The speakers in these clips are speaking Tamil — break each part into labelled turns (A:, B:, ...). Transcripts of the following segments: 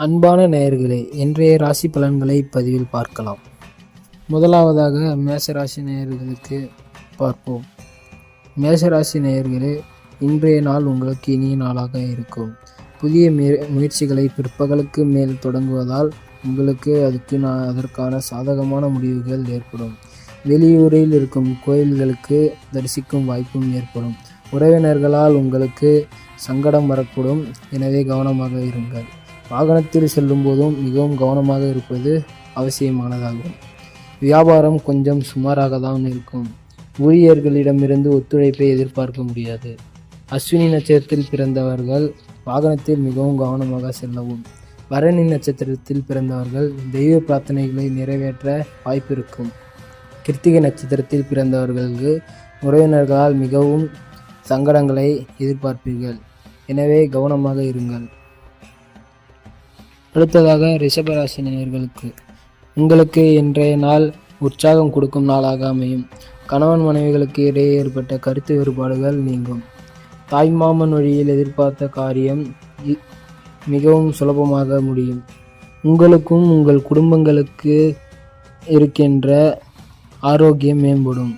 A: அன்பான நேயர்களே, இன்றைய ராசி பலன்களை இப்பதிவில் பார்க்கலாம். முதலாவதாக மேஷராசி நேயர்களுக்கு பார்ப்போம். மேஷராசி நேயர்களே, இன்றைய நாள் உங்களுக்கு இனிய நாளாக இருக்கும். புதிய முயற்சிகளை பிற்பகலுக்கு மேல் தொடங்குவதால் உங்களுக்கு அதற்கான சாதகமான முடிவுகள் ஏற்படும். வெளியூரில் இருக்கும் கோயில்களுக்கு தரிசிக்கும் வாய்ப்பும் ஏற்படும். உறவினர்களால் உங்களுக்கு சங்கடம் வரக்கூடும், எனவே கவனமாக இருங்கள். வாகனத்தில் செல்லும் போதும் மிகவும் கவனமாக இருப்பது அவசியமானதாகும். வியாபாரம் கொஞ்சம் சுமாராக தான் இருக்கும். ஊழியர்களிடமிருந்து ஒத்துழைப்பை எதிர்பார்க்க முடியாது. அஸ்வினி நட்சத்திரத்தில் பிறந்தவர்கள் வாகனத்தில் மிகவும் கவனமாக செல்லவும். பரணி நட்சத்திரத்தில் பிறந்தவர்கள் தெய்வ பிரார்த்தனைகளை நிறைவேற்ற வாய்ப்பு இருக்கும். கிருத்திகை நட்சத்திரத்தில் பிறந்தவர்களுக்கு உறவினர்களால் மிகவும் சங்கடங்களை எதிர்பார்ப்பீர்கள், எனவே கவனமாக இருங்கள். அடுத்ததாக ரிஷபராசி நேயர்களுக்கு உங்களுக்கு இன்றைய நாள் உற்சாகம் கொடுக்கும் நாளாக அமையும். கணவன் மனைவிகளுக்கு இடையே ஏற்பட்ட கருத்து வேறுபாடுகள் நீங்கும். தாய்மாமன் வழியில் எதிர்பார்த்த காரியம் மிகவும் சுலபமாக முடியும். உங்களுக்கும் உங்கள் குடும்பங்களுக்கு இருக்கின்ற ஆரோக்கியம் மேம்படும்.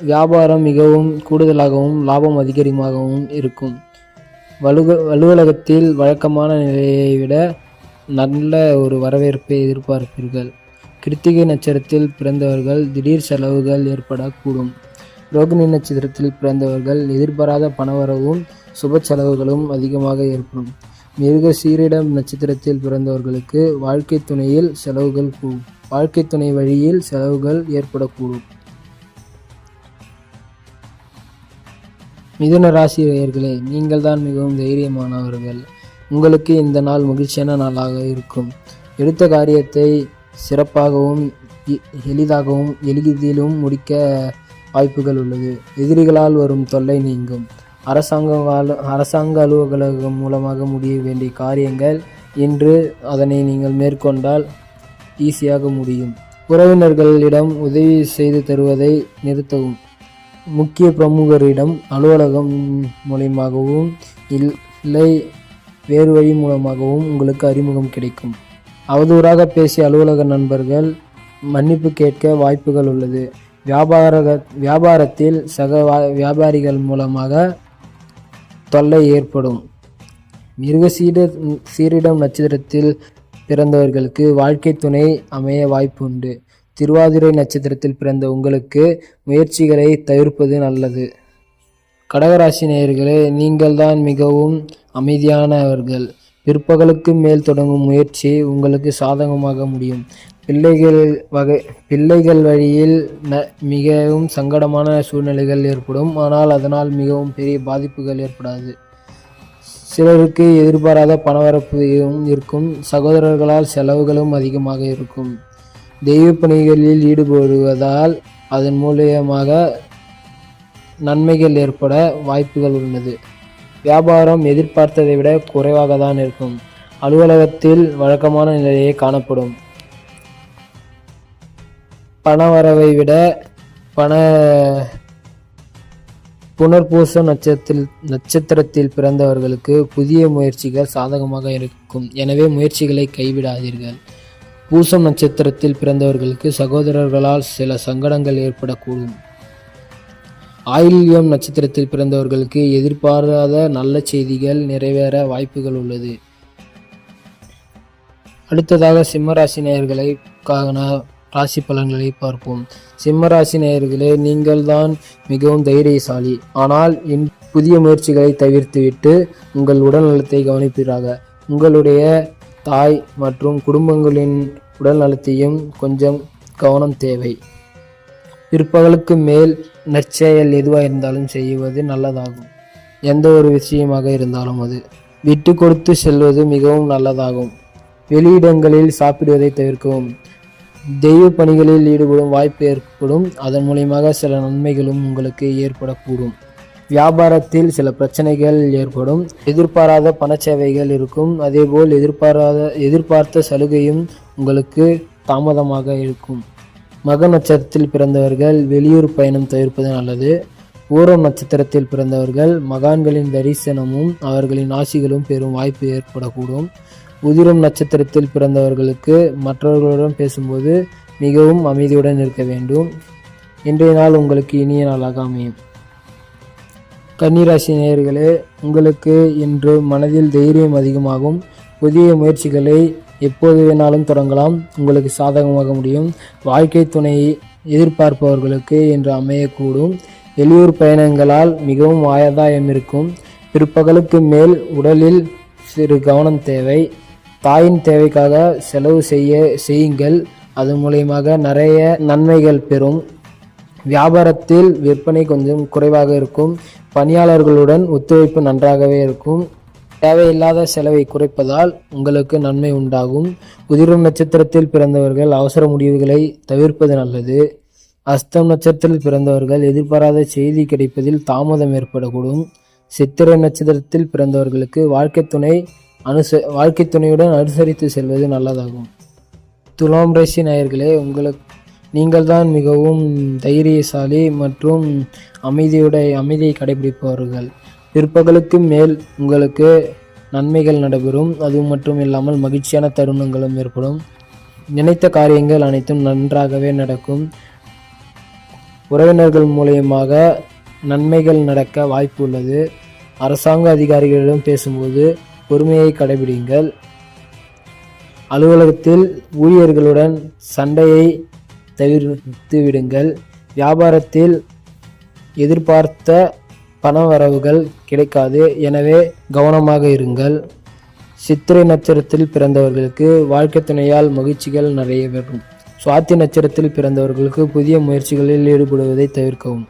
A: வியாபாரம் மிகவும் கூடுதலாகவும் லாபம் அதிகமாகவும் இருக்கும். அலுவலகத்தில் வழக்கமான நிலையை விட நல்ல ஒரு வரவேற்பை எதிர்பார்ப்பீர்கள். கிருத்திகை நட்சத்திரத்தில் பிறந்தவர்கள் திடீர் செலவுகள் ஏற்படக்கூடும். ரோகிணி நட்சத்திரத்தில் பிறந்தவர்கள் எதிர்பாராத பணவரவும் சுப செலவுகளும் அதிகமாக ஏற்படும். மிருகசீரிடம் நட்சத்திரத்தில் பிறந்தவர்களுக்கு வாழ்க்கை துணை வழியில் செலவுகள் ஏற்படக்கூடும். மிதுன ராசி நேயர்களே, நீங்கள் தான் மிகவும் தைரியமானவர்கள். உங்களுக்கு இந்த நாள் மகிழ்ச்சியான நாளாக இருக்கும். எடுத்த காரியத்தை சிறப்பாகவும் எளிதிலும் முடிக்க வாய்ப்புகள் உள்ளது. எதிரிகளால் வரும் தொல்லை நீங்கும். அரசாங்க அலுவலகம் மூலமாக முடிய வேண்டிய காரியங்கள் இன்று அதனை நீங்கள் மேற்கொண்டால் ஈஸியாக முடியும். உறவினர்களிடம் உதவி செய்து தருவதை நிறுத்தவும். முக்கிய பிரமுகரிடம் அலுவலகம் மூலமாகவும் இல்லை வேறு வழி மூலமாகவும் உங்களுக்கு அறிமுகம் கிடைக்கும். அவதூறாக பேசிய அலுவலக நண்பர்கள் மன்னிப்பு கேட்க வாய்ப்புகள் உள்ளது. வியாபாரத்தில் சக வியாபாரிகள் மூலமாக தொல்லை ஏற்படும். மிருகசீரிடம் நட்சத்திரத்தில் பிறந்தவர்களுக்கு வாழ்க்கை துணை அமைய வாய்ப்பு உண்டு. திருவாதிரை நட்சத்திரத்தில் பிறந்த உங்களுக்கு முயற்சிகளை தவிர்ப்பது நல்லது. கடகராசி நேயர்களே, நீங்கள் தான் மிகவும் அமைதியானவர்கள். பிற்பகலுக்கு மேல் தொடங்கும் முயற்சி உங்களுக்கு சாதகமாக முடியும். பிள்ளைகள் வழியில் மிகவும் சங்கடமான சூழ்நிலைகள் ஏற்படும், ஆனால் அதனால் மிகவும் பெரிய பாதிப்புகள் ஏற்படாது. சிலருக்கு எதிர்பாராத பணவரப்பும் இருக்கும். சகோதரர்களால் செலவுகளும் அதிகமாக இருக்கும். தெய்வ பணிகளில் ஈடுபடுவதால் அதன் மூலமாக நன்மைகள் ஏற்பட வாய்ப்புகள் உள்ளது. வியாபாரம் எதிர்பார்த்ததை விட குறைவாக தான் இருக்கும். அலுவலகத்தில் வழக்கமான நிலையே காணப்படும். பணவரவை விட புனர்பூசம் நட்சத்திரத்தில் பிறந்தவர்களுக்கு புதிய முயற்சிகள் சாதகமாக இருக்கும், எனவே முயற்சிகளை கைவிடாதீர்கள். பூசம் நட்சத்திரத்தில் பிறந்தவர்களுக்கு சகோதரர்களால் சில சங்கடங்கள் ஏற்படக்கூடும். ஆயில்யம் நட்சத்திரத்தில் பிறந்தவர்களுக்கு எதிர்பாராத நல்ல செய்திகள் நிறைவேற வாய்ப்புகள் உள்ளது. அடுத்ததாக சிம்மராசி நேயர்களுக்கான ராசி பலன்களை பார்ப்போம். சிம்மராசி நேயர்களே, நீங்கள் தான் மிகவும் தைரியசாலி. ஆனால் புதிய முயற்சிகளை தவிர்த்துவிட்டு உங்கள் உடல் நலத்தை கவனிப்பீராக. உங்களுடைய தாய் மற்றும் குடும்பங்களின் உடல் நலத்தையும் கொஞ்சம் கவனம் தேவை. பிற்பகலுக்கு மேல் நற்செயல் எதுவாக இருந்தாலும் செய்வது நல்லதாகும். எந்த ஒரு விஷயமாக இருந்தாலும் அது விட்டு கொடுத்து செல்வது மிகவும் நல்லதாகும். வெளியிடங்களில் சாப்பிடுவதை தவிர்க்கவும். தெய்வ பணிகளில் ஈடுபடும் வாய்ப்பு ஏற்படும், அதன் மூலமாக சில நன்மைகளும் உங்களுக்கு ஏற்படக்கூடும். வியாபாரத்தில் சில பிரச்சனைகள் ஏற்படும். எதிர்பாராத பணச்சேவைகள் இருக்கும். அதேபோல் எதிர்பார்த்த சலுகையும் உங்களுக்கு தாமதமாக இருக்கும். மக நட்சத்திரத்தில் பிறந்தவர்கள் வெளியூர் பயணம் தவிர்ப்பது நல்லது. பூரம் நட்சத்திரத்தில் பிறந்தவர்கள் மகான்களின் தரிசனமும் அவர்களின் ஆசிகளும் பெறும் வாய்ப்பு ஏற்படக்கூடும். உதிரும் நட்சத்திரத்தில் பிறந்தவர்களுக்கு மற்றவர்களுடன் பேசும்போது மிகவும் அமைதியுடன் இருக்க வேண்டும். இன்றைய நாள் உங்களுக்கு இனிய நாளாக அமையும். கன்னிராசி நேயர்களே, உங்களுக்கு இன்று மனதில் தைரியம் அதிகமாகும். புதிய முயற்சிகளை எப்போது வேணாலும் தொடங்கலாம். உங்களுக்கு சாதகமாக முடியும். வாழ்க்கை துணை எதிர்பார்ப்பவர்களுக்கு இன்று அமையக்கூடும். வெளியூர் பயணங்களால் மிகவும் ஆதாயம் இருக்கும். பிற்பகலுக்கு மேல் உடலில் சிறு கவனம் தேவை. தாயின் தேவைக்காக செலவு செய்யுங்கள். அது மூலயமாக நிறைய நன்மைகள் பெறும். வியாபாரத்தில் விற்பனை கொஞ்சம் குறைவாக இருக்கும். பணியாளர்களுடன் ஒத்துழைப்பு நன்றாகவே இருக்கும். தேவையில்லாத செலவை குறைப்பதால் உங்களுக்கு நன்மை உண்டாகும். உதிரும் நட்சத்திரத்தில் பிறந்தவர்கள் அவசர முடிவுகளை தவிர்ப்பது நல்லது. அஸ்தம் நட்சத்திரத்தில் பிறந்தவர்கள் எதிர்பாராத செய்தி கிடைப்பதில் தாமதம் ஏற்படக்கூடும். சித்திரை நட்சத்திரத்தில் பிறந்தவர்களுக்கு வாழ்க்கை துணையுடன் அனுசரித்து செல்வது நல்லதாகும். துலாம் ராசி நேயர்களே, நீங்கள் தான் மிகவும் தைரியசாலி மற்றும் அமைதியை கடைபிடிப்பவர்கள். பிற்பகலுக்கு மேல் உங்களுக்கு நன்மைகள் நடைபெறும். அது மட்டும் இல்லாமல் மகிழ்ச்சியான தருணங்களும் ஏற்படும். நினைத்த காரியங்கள் அனைத்தும் நன்றாகவே நடக்கும். உறவினர்கள் மூலயமாக நன்மைகள் நடக்க வாய்ப்பு உள்ளது. அரசாங்க அதிகாரிகளிடம் பேசும்போது பொறுமையை கடைபிடிங்கள். அலுவலகத்தில் ஊழியர்களுடன் சண்டையை தவிர்த்து விடுங்கள். வியாபாரத்தில் எதிர்பார்த்த பணவரவுகள் கிடைக்காது, எனவே கவனமாக இருங்கள். சித்திரை நட்சத்திரத்தில் பிறந்தவர்களுக்கு வாழ்க்கை துணையால் மகிழ்ச்சிகள் நிறைய வரும். சுவாதி நட்சத்திரத்தில் பிறந்தவர்களுக்கு புதிய முயற்சிகளில் ஈடுபடுவதை தவிர்க்கவும்.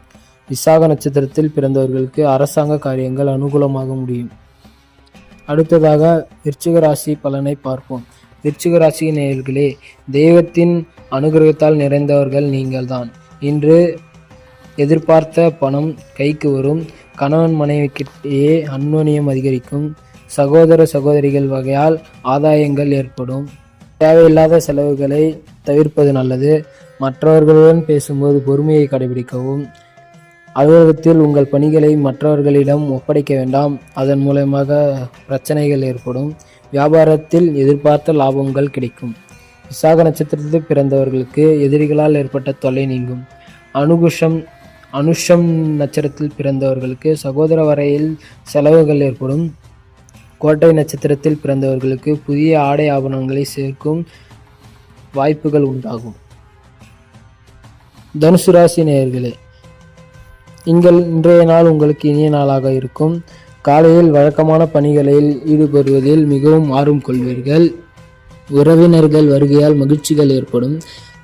A: விசாக நட்சத்திரத்தில் பிறந்தவர்களுக்கு அரசாங்க காரியங்கள் அனுகூலமாக முடியும். அடுத்ததாக விருச்சிக ராசி பலனை பார்ப்போம். விருச்சிக ராசி நேயர்களே, தெய்வத்தின் அனுகிரகத்தால் நிறைந்தவர்கள் நீங்கள்தான். இன்று எதிர்பார்த்த பணம் கைக்கு வரும். கணவன் மனைவிக்கிட்டேயே அந்யோன்யம் அதிகரிக்கும். சகோதர சகோதரிகள் வகையால் ஆதாயங்கள் ஏற்படும். தேவையில்லாத செலவுகளை தவிர்ப்பது நல்லது. மற்றவர்களுடன் பேசும்போது பொறுமையை கடைபிடிக்கவும். அலுவலகத்தில் உங்கள் பணிகளை மற்றவர்களிடம் ஒப்படைக்க வேண்டாம், அதன் மூலமாக பிரச்சனைகள் ஏற்படும். வியாபாரத்தில் எதிர்பார்த்த லாபங்கள் கிடைக்கும். விசாக நட்சத்திரத்தில் பிறந்தவர்களுக்கு எதிரிகளால் ஏற்பட்ட தொல்லை நீங்கும். அனுஷம் நட்சத்திரத்தில் பிறந்தவர்களுக்கு சகோதர வரையில் செலவுகள் ஏற்படும். கோட்டை நட்சத்திரத்தில் பிறந்தவர்களுக்கு புதிய ஆடை ஆபரணங்களை சேர்க்கும் வாய்ப்புகள் உண்டாகும். தனுசு ராசி நேயர்களே, இன்றைய நாள் உங்களுக்கு இனிய நாளாக இருக்கும். காலையில் வழக்கமான பணிகளில் ஈடுபடுவதில் மிகவும் ஆர்வம் கொள்வீர்கள். உறவினர்கள் வருகையால் மகிழ்ச்சிகள் ஏற்படும்.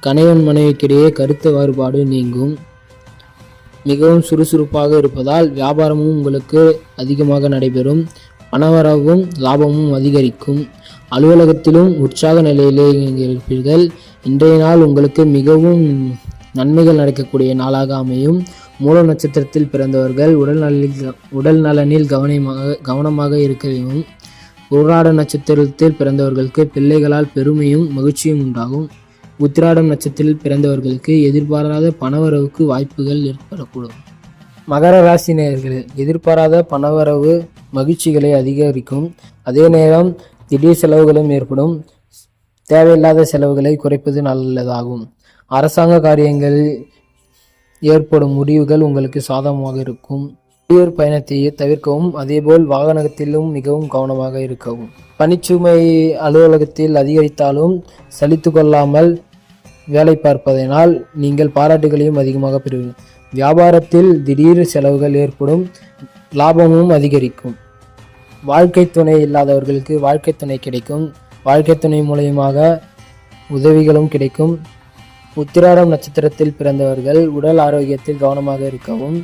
A: கணவன் மனைவிக்கிடையே கருத்து வேறுபாடு நீங்கும். மிகவும் சுறுசுறுப்பாக இருப்பதால் வியாபாரமும் உங்களுக்கு அதிகமாக நடைபெறும். பணவரவும் லாபமும் அதிகரிக்கும். அலுவலகத்திலும் உற்சாக நிலையிலே இருப்பீர்கள். இன்றைய நாள் உங்களுக்கு மிகவும் நன்மைகள் நடக்கக்கூடிய நாளாக அமையும். மூல நட்சத்திரத்தில் பிறந்தவர்கள் உடல் நலனில் கவனமாக இருக்க வேண்டும். உராட நட்சத்திரத்தில் பிறந்தவர்களுக்கு பிள்ளைகளால் பெருமையும் மகிழ்ச்சியும் உண்டாகும். உத்திராடம் நட்சத்திரத்தில் பிறந்தவர்களுக்கு எதிர்பாராத பணவரவுக்கு வாய்ப்புகள் ஏற்படக்கூடும். மகர ராசி நேயர்களே, எதிர்பாராத பணவரவு மகிழ்ச்சிகளை அதிகரிக்கும். அதே நேரம் திடீர் செலவுகளும் ஏற்படும். தேவையில்லாத செலவுகளை குறைப்பது நல்லதாகும். அரசாங்க காரியங்களில் ஏற்படும் முடிவுகள் உங்களுக்கு சாதகமாக இருக்கும். வெளியூர் பயணத்தை தவிர்க்கவும். அதேபோல் வாகனத்திலும் மிகவும் கவனமாக இருக்கவும். பணிச்சுமை அலுவலகத்தில் அதிகரித்தாலும் சலித்து கொள்ளாமல் வேலை பார்ப்பதனால் நீங்கள் பாராட்டுகளையும் அதிகமாக பெறுவீர்கள். வியாபாரத்தில் திடீர் செலவுகள் ஏற்படும். லாபமும் அதிகரிக்கும். வாழ்க்கை துணை இல்லாதவர்களுக்கு வாழ்க்கை துணை கிடைக்கும். வாழ்க்கை துணை மூலயமாக உதவிகளும் கிடைக்கும். உத்திராடம் நட்சத்திரத்தில் பிறந்தவர்கள் உடல் ஆரோக்கியத்தில் கவனமாக இருக்கவும்.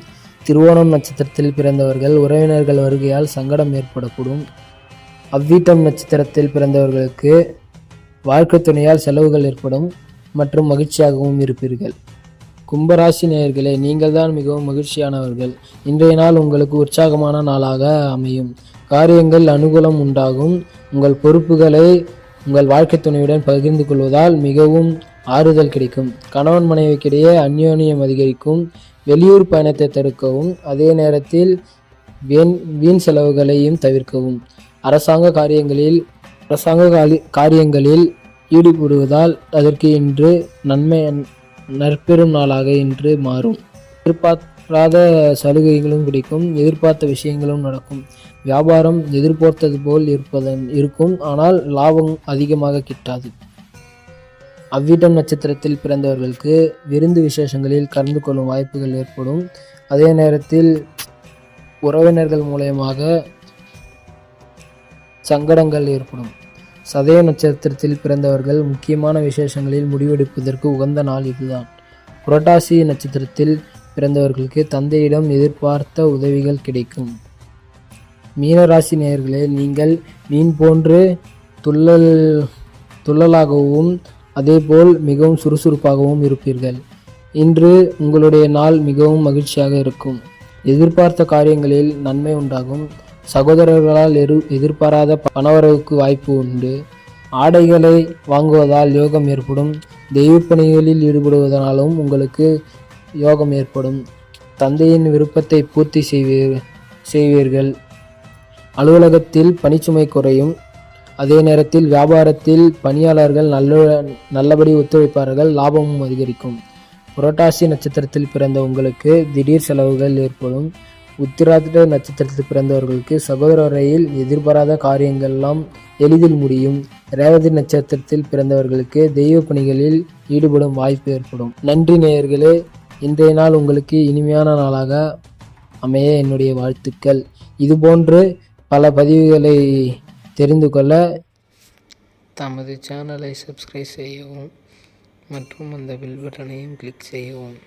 A: திருவோணம் நட்சத்திரத்தில் பிறந்தவர்கள் உறவினர்கள் வருகையால் சங்கடம் ஏற்படக்கூடும். அவ்வீட்டம் நட்சத்திரத்தில் பிறந்தவர்களுக்கு வாழ்க்கை துணையால் செலவுகள் ஏற்படும் மற்றும் மகிழ்ச்சியாகவும் இருப்பீர்கள். கும்பராசி நேயர்களே, நீங்கள் தான் மிகவும் மகிழ்ச்சியானவர்கள். இன்றைய நாள் உங்களுக்கு உற்சாகமான நாளாக அமையும். காரியங்கள் அனுகூலம் உண்டாகும். உங்கள் பொறுப்புகளை உங்கள் வாழ்க்கை துணையுடன் பகிர்ந்து கொள்வதால் மிகவும் ஆறுதல் கிடைக்கும். கணவன் மனைவிக்கிடையே அந்யோன்யம் அதிகரிக்கும். வெளியூர் பயணத்தை தடுக்கவும். அதே நேரத்தில் வீண் செலவுகளையும் தவிர்க்கவும். அரசாங்க காரியங்களில் அரசாங்க காரியங்களில் ஈடுபடுவதால் அதற்கு இன்று நற்பெரும் நாளாக இன்று மாறும். எதிர்பாராத சலுகைகளும் கிடைக்கும், எதிர்பார்த்த விஷயங்களும் நடக்கும். வியாபாரம் எதிர்பார்த்தது போல் இருக்கும், ஆனால் லாபம் அதிகமாக கிட்டாது. அவ்விடம் நட்சத்திரத்தில் பிறந்தவர்களுக்கு விருந்து விசேஷங்களில் கலந்து கொள்ளும் வாய்ப்புகள் ஏற்படும். அதே நேரத்தில் உறவினர்கள் மூலமாக சங்கடங்கள் ஏற்படும். சதய நட்சத்திரத்தில் பிறந்தவர்கள் முக்கியமான விசேஷங்களில் முடிவெடுப்பதற்கு உகந்த நாள் இதுதான். புரட்டாசி நட்சத்திரத்தில் பிறந்தவர்களுக்கு தந்தையிடம் எதிர்பார்த்த உதவிகள் கிடைக்கும். மீனராசி நேயர்களே, நீங்கள் மீன் போன்று துள்ளலாகவும் அதேபோல் மிகவும் சுறுசுறுப்பாகவும் இருப்பீர்கள். இன்று உங்களுடைய நாள் மிகவும் மகிழ்ச்சியாக இருக்கும். எதிர்பார்த்த காரியங்களில் நன்மை உண்டாகும். சகோதரர்களால் எதிர்பாராத பணவரவுக்கு வாய்ப்பு உண்டு. ஆடைகளை வாங்குவதால் யோகம் ஏற்படும். தெய்வ பணிகளில் ஈடுபடுவதனாலும் உங்களுக்கு யோகம் ஏற்படும். தந்தையின் விருப்பத்தை பூர்த்தி செய்வீர்கள். அலுவலகத்தில் பணிச்சுமை குறையும். அதே நேரத்தில் வியாபாரத்தில் பணியாளர்கள் நல்லபடி ஒத்துழைப்பார்கள், லாபமும் அதிகரிக்கும். புரட்டாசி நட்சத்திரத்தில் பிறந்த உங்களுக்கு திடீர் செலவுகள் ஏற்படும். உத்திராட நட்சத்திரத்தில் பிறந்தவர்களுக்கு சகோதரரையில் எதிர்பாராத காரியங்கள்லாம் எளிதில் முடியும். ரேவதி நட்சத்திரத்தில் பிறந்தவர்களுக்கு தெய்வ பணிகளில் ஈடுபடும் வாய்ப்பு ஏற்படும். நன்றி நேயர்களே, இன்றைய நாள் உங்களுக்கு இனிமையான நாளாக அமைய என்னுடைய வாழ்த்துக்கள். இதுபோன்று பல பதிவுகளை தெரிந்து கொள்ள தமது சேனலை சப்ஸ்கிரைப் செய்யவும் மற்றும் அந்த பெல் பட்டனையும் கிளிக் செய்யவும்.